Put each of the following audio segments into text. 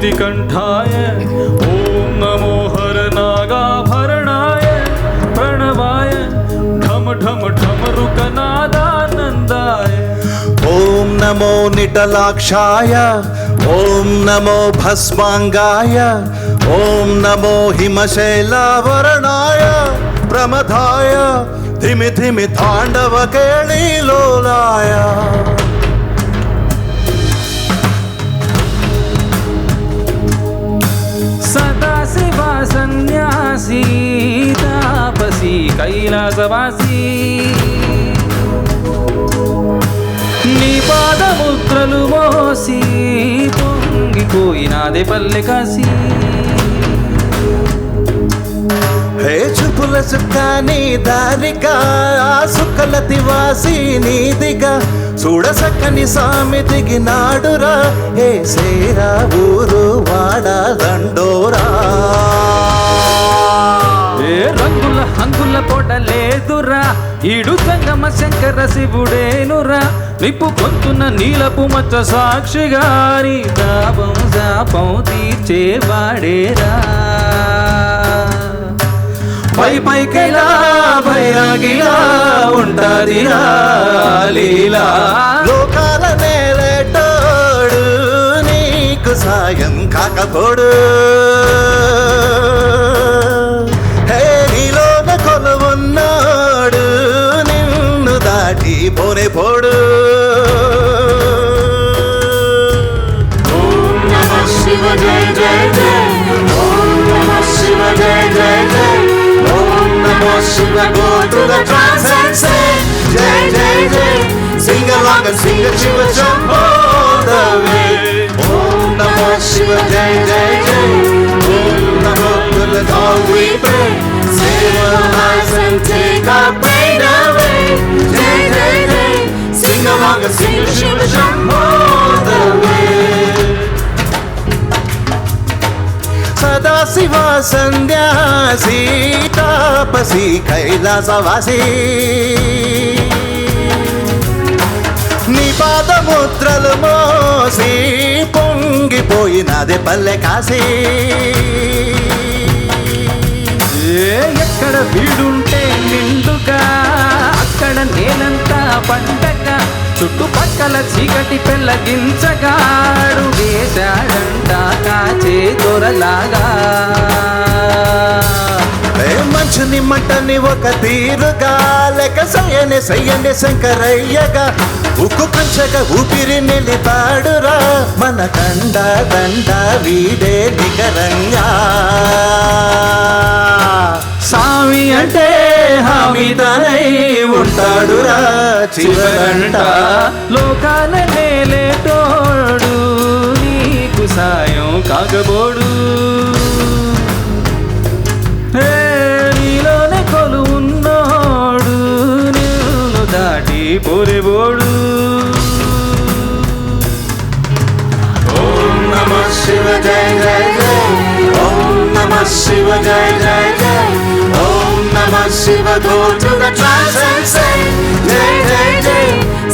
नीतिकण्ठाय ॐ नमो हरनागाभरणाय प्रणवाय ढम ढम ढमरुकनादानन्दाय ॐ नमो निटलाक्षाय ॐ नमो भस्मांगाय ॐ नमो हिमशैलावरणाय प्रमथाय धिमि धिमि ताण्डव केळीलोलाय सदाशिवा सन्यासी तापसी कैलासवासी నీ పాదముద్రలు మోసి పొంగిపోయినాదే పల్లె కాసి హే చూపుల సుఖాని దారిగా సుక్కల దివాసి నీదిగా చూడసక్కని సామి దిగినాడురా హే సేరా ఊరు వాడ దండోరా ఏ రంగుల హంగుల పొడలేదురా ఈడు జంగమ శంకర శివుడేనురా నిప్పు పొంతున్న నీలపు మచ్చ సాక్షిగా నీ దాపం శాపం తీర్చేవాడేరా పై పైకెలా బైరాగిలా ఉంటాదిరా లీలా లోకాల నేలేటోడు నీకు సాయం కాకపోడు హే నీలోన కొలువున్నాడు నిన్ను దాటి పోనే పోడు ఓం నమః శివ జయ జయ జయ ఓం నమః శివ జయ జయ జయ ఓం నమః Shiva go to the trance and say jai jai jai sing along and sing a Shiva Shambho the way Om Namah Shiva jai jai jai Om Namah to the God we pray save our lives and take our pain away jai jai jai sing along and sing a Shiva Shambho the way Sadashiva సన్యాసి తాపసి కైలాసవాసి నీ పాదముద్రలు మోసి పొంగిపోయినది పల్లె కాసి ఎక్కడ వీడుంటే నిండుగా అక్కడ నేనంతా పండగ చుట్టుపక్కల చీకటి పెళ్ళగించగాడు వేశాడంట కాచే దొరలాగా మంచుని మంటని ఒక తీరుగా లెక్క సయ్యని సయ్యని శంకరయ్యగా ఉక్కు కంచగా ఊపిరి నిలిపాడురా మన దండ దండ వీడే నికరంగా స్వామి అంటే హామీ తనై ఉంటాడురా చివరంట లోకాల నేలేటోడు నీకు సాయం కాగబోడు నీలోనే కొలువున్నోడు నిన్ను దాటి పోరేబోడు Om Namah Shiva jai jai jai Om Namah Shiva jai jai jai Om Namah Shiva go to the trance and say jai jai jai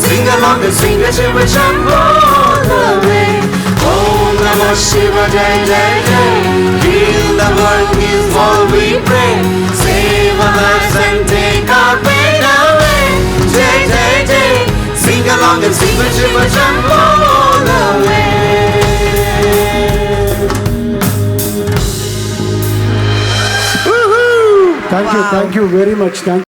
sing along and sing a Shiva Shambho the way Om Namah Shiva jai jai jai heal the world is all we pray save our lives and take our pain away jai jai jai sing along and sing a Shiva Shambho the way Thank you very much. Thank